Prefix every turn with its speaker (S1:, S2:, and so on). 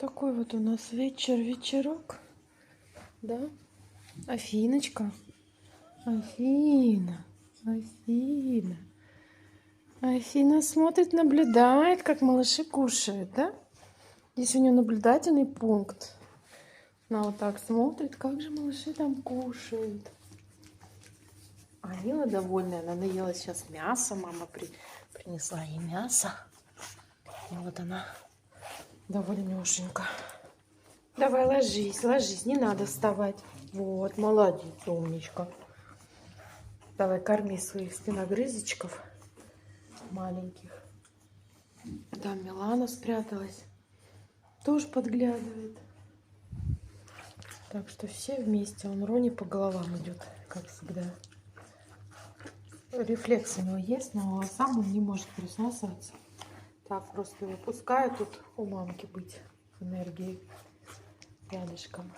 S1: Такой вот у нас вечерок, да? Афиночка, Афина смотрит, наблюдает, как малыши кушают, да? Здесь у нее наблюдательный пункт. Она вот так смотрит, как же малыши там кушают. А Мила довольная, она наелась сейчас мясо, мама принесла ей мясо. И вот она довольнёшенька. Давай ложись, не надо вставать. Вот, молодец, умничка. Давай корми своих спиногрызочков маленьких. Там Милана спряталась, тоже подглядывает. Так что все вместе. Он Рони по головам идет, как всегда. Рефлекс у него есть, но сам он не может присасываться. Так, просто его пускаю тут у мамки быть энергией рядышком.